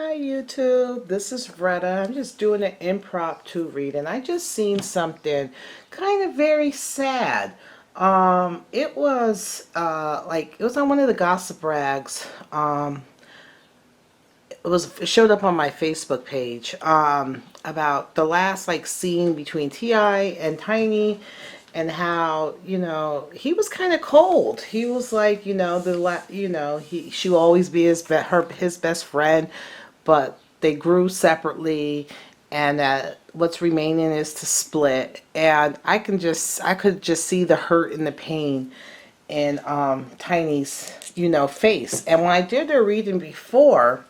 Hi YouTube, this is Retta. I'm just doing an impromptu reading. I just seen something kind of very sad. It was it was on one of the gossip rags. It showed up on my Facebook page about the last scene between Ti and Tiny, and how he was kind of cold. He was like she will always be his best friend, but they grew separately, and what's remaining is to split. And I could just see the hurt and the pain in Tiny's face. And when I did the reading before,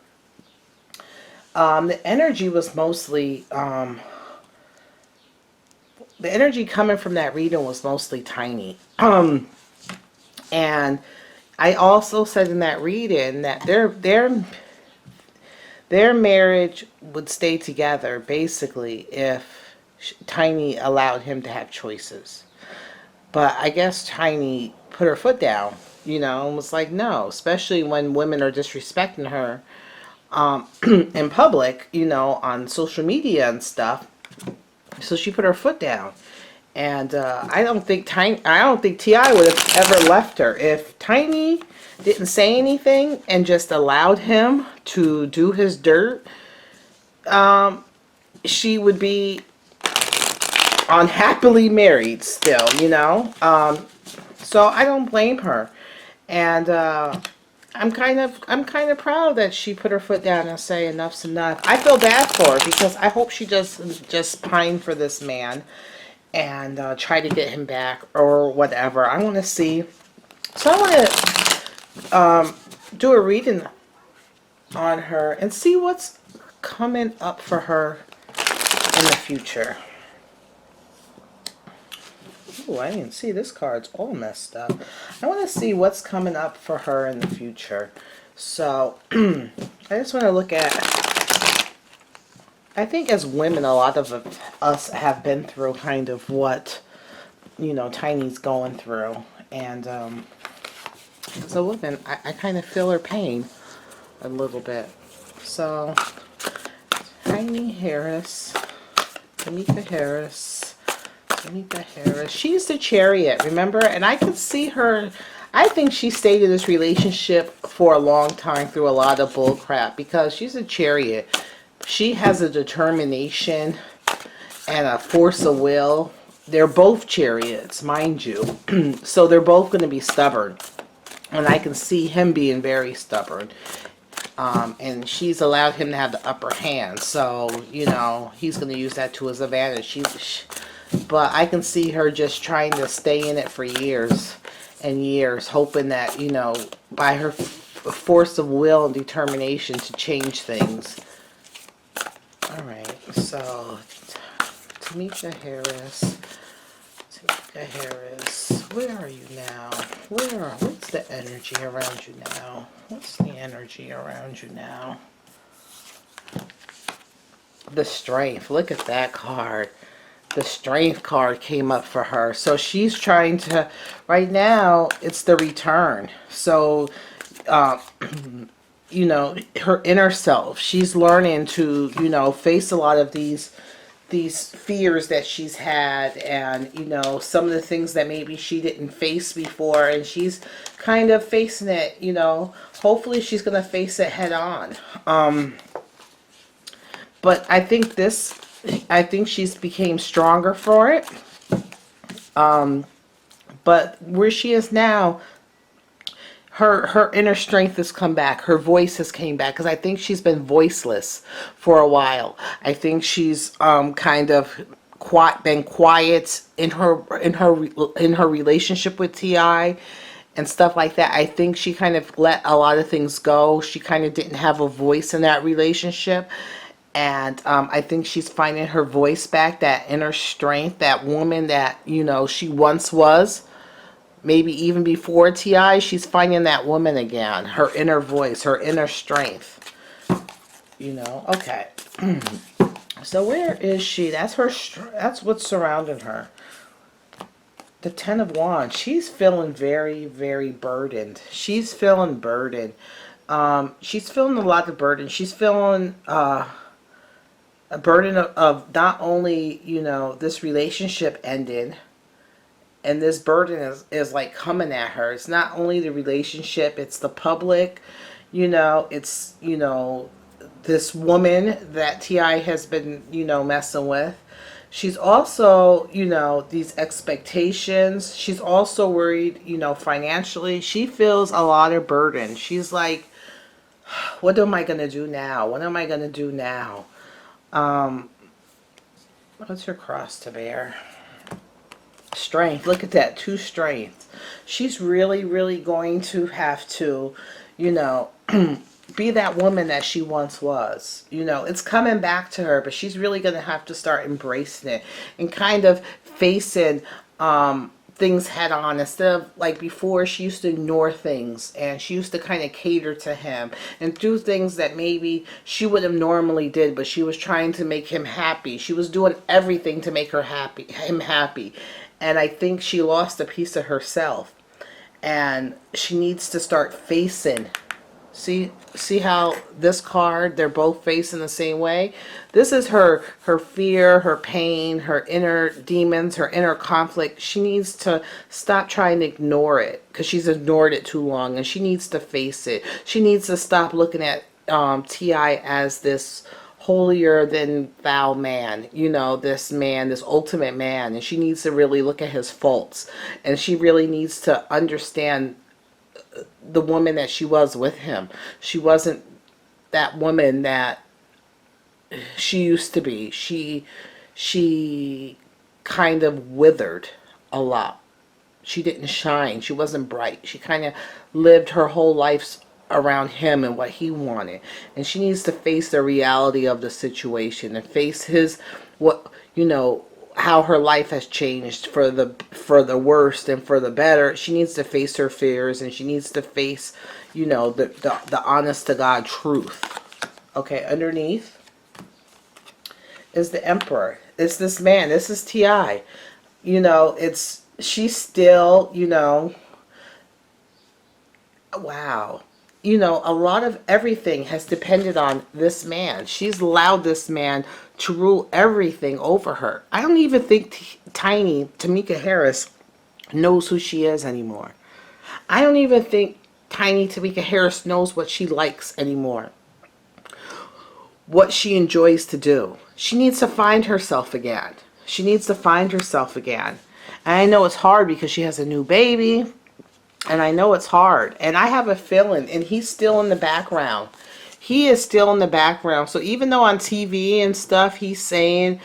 the energy was mostly the energy coming from that reading was mostly Tiny. And I also said in that reading that their marriage would stay together basically if Tiny allowed him to have choices. But I guess Tiny put her foot down, and was like, no, especially when women are disrespecting her in public, on social media and stuff. So she put her foot down. And I don't think Ti would have ever left her if Tiny didn't say anything and just allowed him to do his dirt. She would be unhappily married still, so I don't blame her. And I'm kind of proud that she put her foot down and say enough's enough. I feel bad for her because I hope she just pine for this man and try to get him back or whatever. I want to see. So I want to do a reading on her and see what's coming up for her in the future. Oh, I didn't see this card's all messed up. I want to see what's coming up for her in the future. So I just want to look at, I think as women, a lot of us have been through kind of what, Tiny's going through. And as a woman, I kind of feel her pain a little bit. So, Tiny Harris, Tameka Harris, Tameka Harris. She's the Chariot, remember? And I could see her. I think she stayed in this relationship for a long time through a lot of bull crap because she's a Chariot. She has a determination and a force of will. They're both Chariots, mind you. So they're both going to be stubborn. And I can see him being very stubborn. And she's allowed him to have the upper hand. So, he's going to use that to his advantage. But I can see her just trying to stay in it for years and years, hoping that, by her force of will and determination to change things. Alright, so Tameka Harris. Tameka Harris. Where are you now? What's the energy around you now? What's the energy around you now? The Strength. Look at that card. The Strength card came up for her. So she's trying to, right now, it's the return. So, her inner self. She's learning to, face a lot of these fears that she's had, and some of the things that maybe she didn't face before, and she's kind of facing it. Hopefully she's gonna face it head on. But I think she's became stronger for it. But where she is now, her inner strength has come back. Her voice has came back, because I think she's been voiceless for a while. I think she's kind of been quiet in her relationship with Ti and stuff like that. I think she kind of let a lot of things go. She kind of didn't have a voice in that relationship. And I think she's finding her voice back, that inner strength, that woman that, she once was. Maybe even before Ti, she's finding that woman again. Her inner voice, her inner strength. Okay. So where is she? That's what's surrounding her. The Ten of Wands. She's feeling very, very burdened. She's feeling burdened. She's feeling a lot of burden. She's feeling a burden of not only, this relationship ending, and this burden is like coming at her. It's not only the relationship, it's the public, it's, this woman that T.I. has been, messing with. She's also, these expectations. She's also worried, financially. She feels a lot of burden. She's like, what am I going to do now? What am I going to do now? What's her cross to bear? Strength. Look at that. 2 strength. She's really, really going to have to, be that woman that she once was. It's coming back to her, but she's really going to have to start embracing it and kind of facing things head on, instead of like before. She used to ignore things, and she used to kind of cater to him and do things that maybe she would have normally did, but she was trying to make him happy. She was doing everything to make him happy. And I think she lost a piece of herself, and she needs to start facing. See how this card, they're both facing the same way? This is her fear, her pain, her inner demons, her inner conflict. She needs to stop trying to ignore it, because she's ignored it too long, and she needs to face it. She needs to stop looking at T.I. as this holier than thou man, this man, this ultimate man, and she needs to really look at his faults, and she really needs to understand the woman that she was with him. She wasn't that woman that she used to be. She kind of withered a lot. She didn't shine. She wasn't bright. She kind of lived her whole life around him and what he wanted. And she needs to face the reality of the situation and face how her life has changed for the worst and for the better. She needs to face her fears, and she needs to face, the honest to God truth. Okay, underneath is the Emperor. It's this man. This is T.I. She's still, wow. A lot of everything has depended on this man. She's allowed this man to rule everything over her. I don't even think Tiny Tameka Harris knows who she is anymore. I don't even think Tiny Tameka Harris knows what she likes anymore, what she enjoys to do. She needs to find herself again. She needs to find herself again. And I know it's hard because she has a new baby. And I know it's hard. And I have a feeling, and he's still in the background. He is still in the background. So even though on TV and stuff he's saying,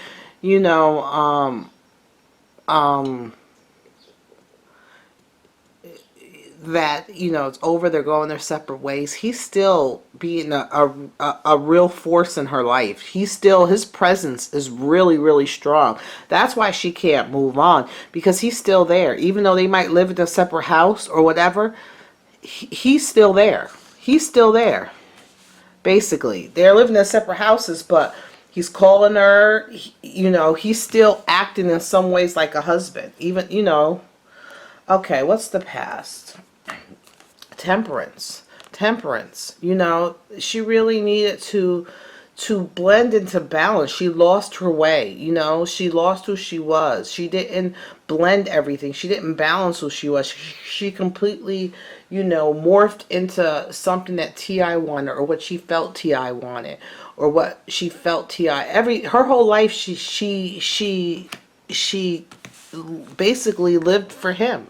that, it's over, they're going their separate ways, he's still being a real force in her life. His presence is really, really strong. That's why she can't move on, because he's still there. Even though they might live in a separate house or whatever, he's still there. He's still there. Basically, they're living in separate houses, but he's calling her, he's still acting in some ways like a husband. Even, okay, what's the past? Temperance. She really needed to blend into balance. She lost her way. She lost who she was. She didn't blend everything. She didn't balance who she was. She completely, morphed into something that T.I. wanted, or what she felt T.I. wanted, or what she felt T.I. Her whole life she basically lived for him.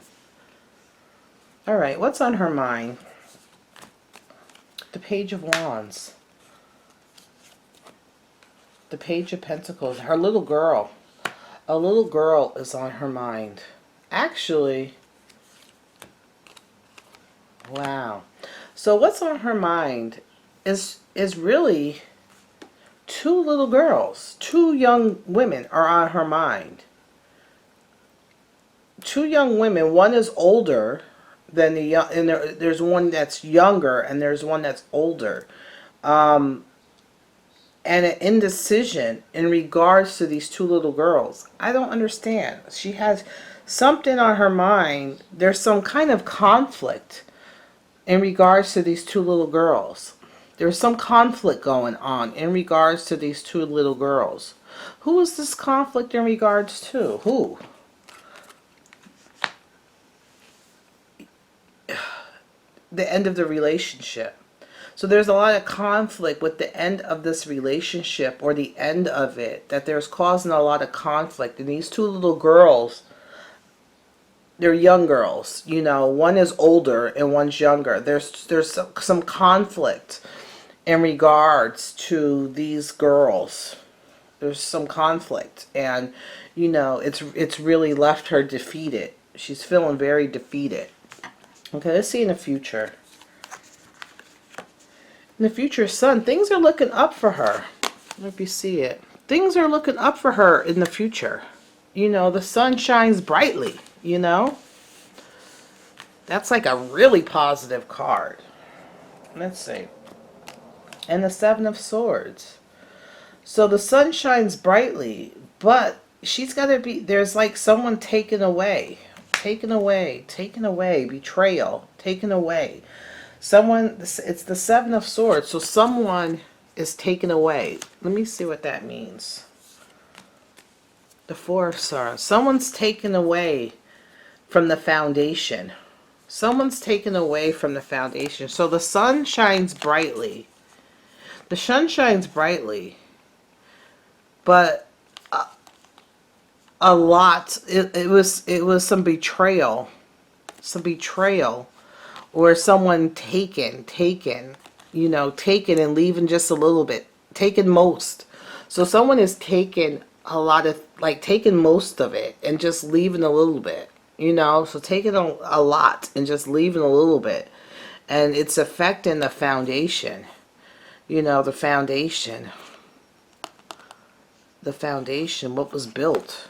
All right, what's on her mind? The Page of Wands. The Page of Pentacles. Her little girl. A little girl is on her mind. Actually, wow. So what's on her mind is really 2 little girls. 2 young women are on her mind. 2 young women. One is older than the young, and there's one that's younger, and there's one that's older, and an indecision in regards to these 2 little girls. I don't understand. She has something on her mind. There's some kind of conflict in regards to these two little girls. There's some conflict going on in regards to these two little girls. Who is this conflict in regards to? Who? The end of the relationship. So there's a lot of conflict with the end of this relationship, or the end of it, that there's causing a lot of conflict. And these two little girls, they're young girls, you know, one is older and one's younger. There's some conflict in regards to these girls. There's some conflict, and you know, it's really left her defeated. She's feeling very defeated. Okay, let's see in the future. In the future, son, things are looking up for her. Let me see it. Things are looking up for her in the future. You know, the sun shines brightly, you know. That's like a really positive card. Let's see. And the Seven of Swords. So the sun shines brightly, but she's got to be, there's like someone taken away. Taken away, betrayal, taken away. Someone, it's the Seven of Swords, so someone is taken away. Let me see what that means. The Four of Swords. Someone's taken away from the foundation. Someone's taken away from the foundation. So the sun shines brightly. The sun shines brightly. But a lot, it was some betrayal. Some betrayal. Or someone taken, you know, taken and leaving just a little bit. Taken most. So someone is taking a lot of, like, taking most of it and just leaving a little bit. You know, so taking a lot and just leaving a little bit. And it's affecting the foundation. You know, the foundation. The foundation, what was built.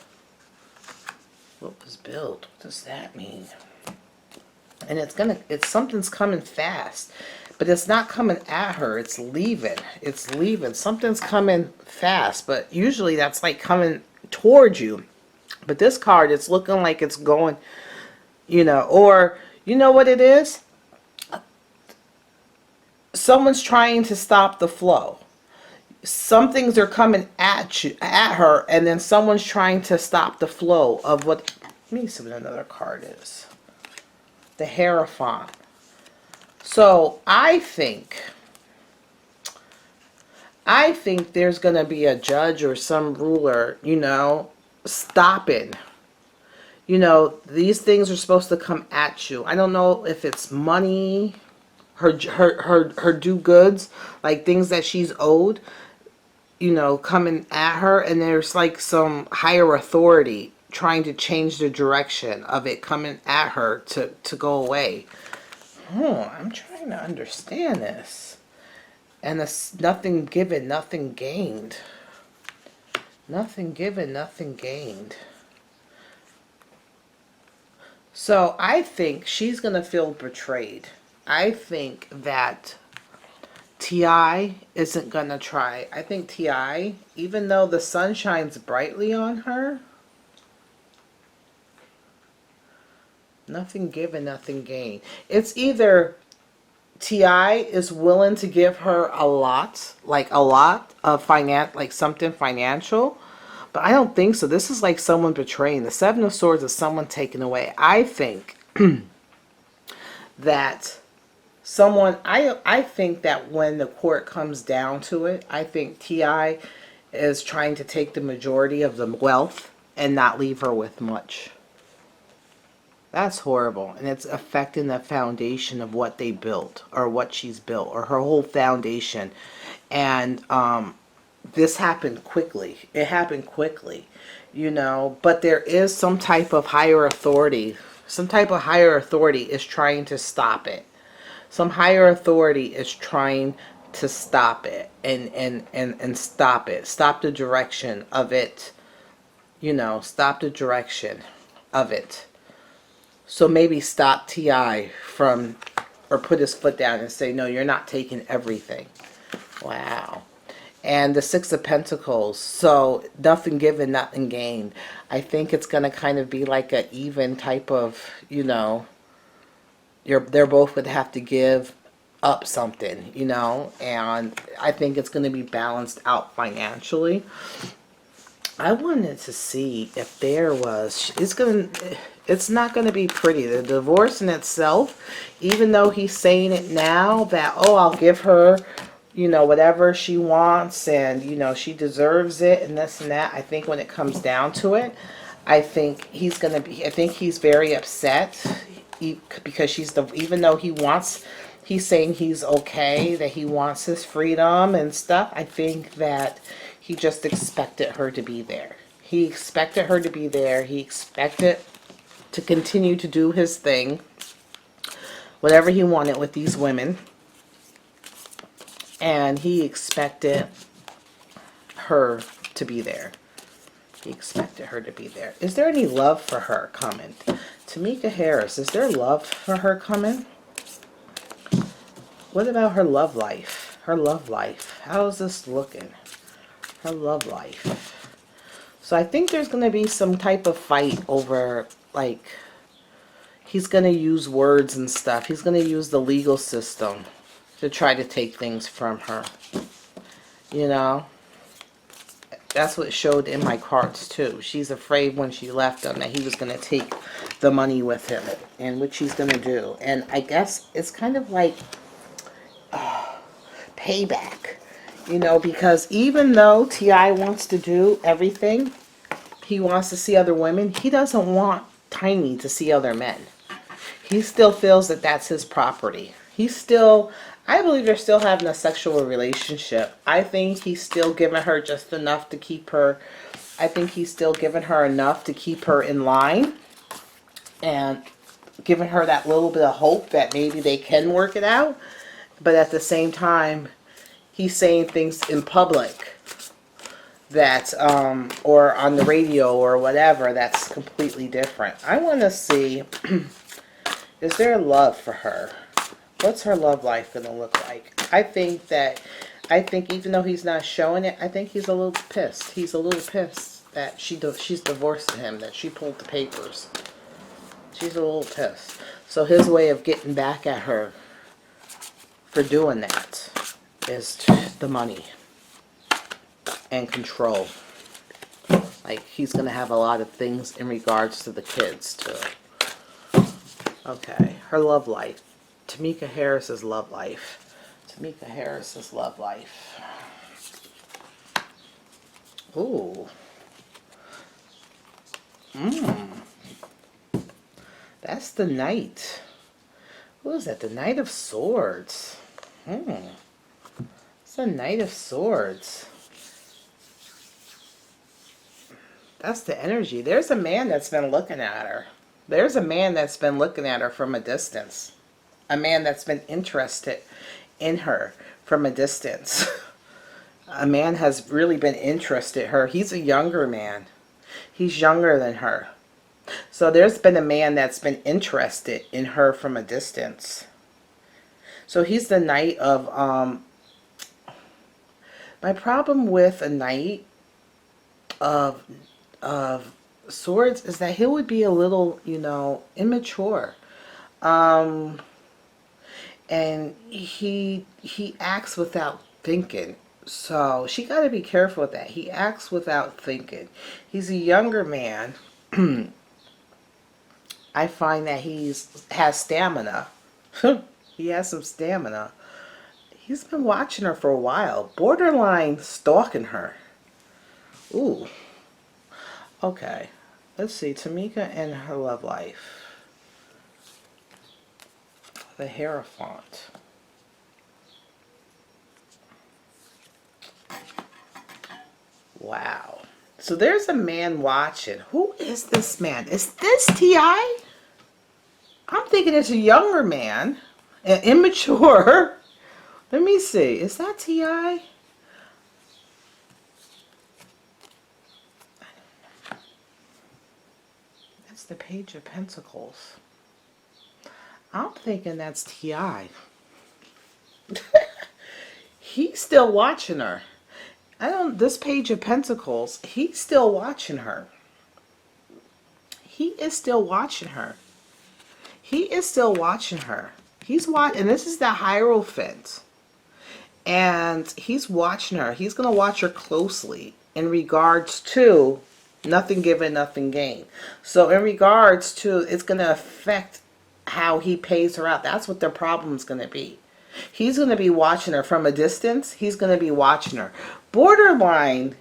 What was built? What does that mean? And it's something's coming fast, but it's not coming at her. It's leaving. It's leaving. Something's coming fast, but usually that's like coming towards you. But this card, it's looking like it's going, you know, or you know what it is? Someone's trying to stop the flow. Some things are coming at you, at her, and then someone's trying to stop the flow of what. Let me see what another card is. The Hierophant. So I think there's going to be a judge or some ruler, you know, stopping. You know, these things are supposed to come at you. I don't know if it's money, her due goods, like things that she's owed, you know, coming at her, and there's like some higher authority trying to change the direction of it coming at her to go away. I'm trying to understand this. And this nothing given, nothing gained. Nothing given, nothing gained. So I think she's going to feel betrayed. I think that T.I. isn't going to try. I think T.I., even though the sun shines brightly on her, nothing given, nothing gained. It's either T.I. is willing to give her a lot of like something financial, but I don't think so. This is like someone betraying. The Seven of Swords is someone taken away. I think that I think that when the court comes down to it, I think T.I. is trying to take the majority of the wealth and not leave her with much. That's horrible, and it's affecting the foundation of what they built, or what she's built, or her whole foundation. And this happened quickly. It happened quickly, you know. But there is some type of higher authority. Some type of higher authority is trying to stop it. Some higher authority is trying to stop it and stop it. Stop the direction of it. You know, stop the direction of it. So maybe stop T.I. from, or put his foot down and say, no, you're not taking everything. Wow. And the Six of Pentacles. So nothing given, nothing gained. I think it's going to kind of be like an even type of, you know, they're both would have to give up something, you know, and I think it's going to be balanced out financially. I wanted to see if there was, it's not going to be pretty. The divorce in itself, even though he's saying it now that, oh, I'll give her, you know, whatever she wants and, you know, she deserves it and this and that. I think when it comes down to it, I think I think he's very upset because even though he's saying he's okay, that he wants his freedom and stuff. I think that he just expected her to be there. He expected her to be there. He expected to continue to do his thing, whatever he wanted with these women. And he expected her to be there. He expected her to be there. Is there any love for her coming? Tameka Harris, is there love for her coming? What about her love life? Her love life. How is this looking? Her love life. So I think there's going to be some type of fight over, like, he's going to use words and stuff. He's going to use the legal system to try to take things from her. You know? That's what showed in my cards too. She's afraid when she left him that he was going to take the money with him, and which he's going to do. And I guess it's kind of like payback, you know, because even though T.I. wants to do everything, he wants to see other women, he doesn't want Tiny to see other men. He still feels that that's his property. I believe they're still having a sexual relationship. I think he's still giving her just enough to keep her, I think he's still giving her enough to keep her in line and giving her that little bit of hope that maybe they can work it out. But at the same time, he's saying things in public that, or on the radio or whatever, that's completely different. I want to see, is there love for her? What's her love life going to look like? I think even though he's not showing it, I think he's a little pissed. He's a little pissed that she's divorced him, that she pulled the papers. She's a little pissed. So his way of getting back at her for doing that is the money and control. Like, he's going to have a lot of things in regards to the kids too. Okay, her love life. Tameka Harris's love life. Tameka Harris's love life. Ooh. That's the Knight. Who is that? The Knight of Swords. It's the Knight of Swords. That's the energy. There's a man that's been looking at her. There's a man that's been looking at her from a distance. A man that's been interested in her from a distance. A man has really been interested in her. He's a younger man. He's younger than her. So there's been a man that's been interested in her from a distance. So he's the Knight of, my problem with a Knight of Swords is that he would be a little, you know, immature. And he acts without thinking. So she got to be careful with that. He acts without thinking. He's a younger man. I find that has stamina. He has some stamina. He's been watching her for a while. Borderline stalking her. Ooh. Okay. Let's see. Tameka and her love life. The Hierophant. Wow. So there's a man watching. Who is this man? Is this T.I.? I'm thinking it's a younger man. An immature. Let me see. Is that T.I.? That's the Page of Pentacles. I'm thinking that's T.I. He's still watching her. This Page of Pentacles, he's still watching her. He is still watching her. He is still watching her. He's watching, and this is the Hierophant. And he's watching her. He's going to watch her closely in regards to nothing given, nothing gained. So in regards to, it's going to affect how he pays her out. That's what their problem is going to be. He's going to be watching her from a distance. He's going to be watching her. Borderline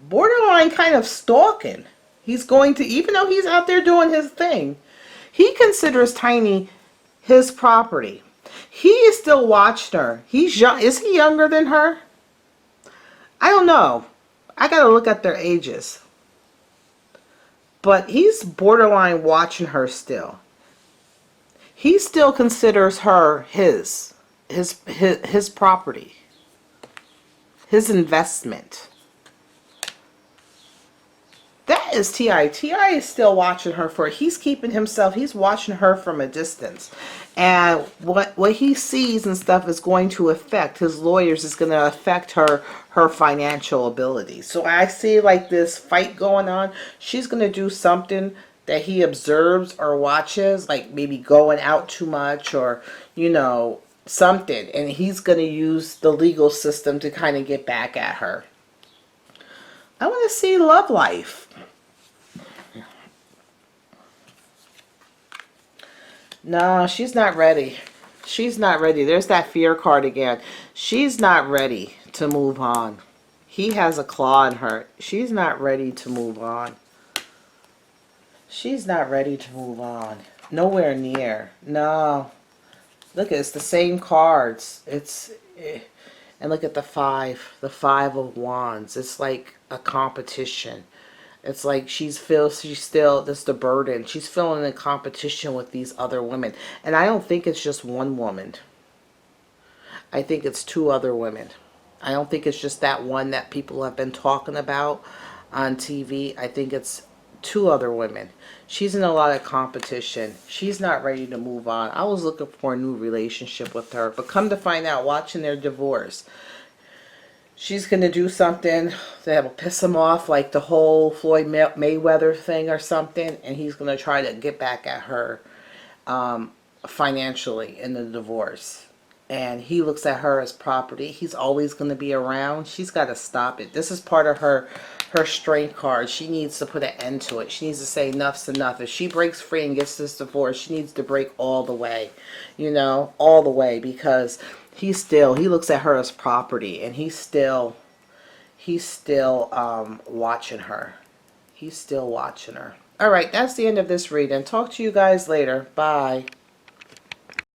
kind of stalking. He's going to, even though he's out there doing his thing, he considers Tiny his property. He is still watching her. He's young. Is he younger than her? I don't know. I got to look at their ages. But he's borderline watching her still. He still considers her his property, his investment. That is T.I. T.I. is still watching her for it. He's keeping himself, he's watching her from a distance. And what he sees and stuff is going to affect, his lawyers is going to affect her financial ability. So I see like this fight going on. She's going to do something that he observes or watches, like maybe going out too much or, you know, something. And he's going to use the legal system to kind of get back at her. I want to see love life. No, she's not ready. She's not ready. There's that fear card again. She's not ready to move on. He has a claw in her. She's not ready to move on. She's not ready to move on. Nowhere near. No. Look, it's the same cards. And look at the 5 of wands. It's like a competition. It's like she's still, that's the burden. She's feeling in competition with these other women. And I don't think it's just one woman. I think it's 2 other women. I don't think it's just that one that people have been talking about on TV. I think it's 2 other women. She's in a lot of competition. She's not ready to move on. I was looking for a new relationship with her. But come to find out, watching their divorce, she's going to do something that will piss him off, like the whole Floyd Mayweather thing or something. And he's going to try to get back at her financially in the divorce. And he looks at her as property. He's always going to be around. She's got to stop it. This is part of her strength card. She needs to put an end to it. She needs to say enough's enough. If she breaks free and gets this divorce, she needs to break all the way. You know, all the way. Because he looks at her as property. And he's still watching her. He's still watching her. Alright, that's the end of this reading. Talk to you guys later. Bye.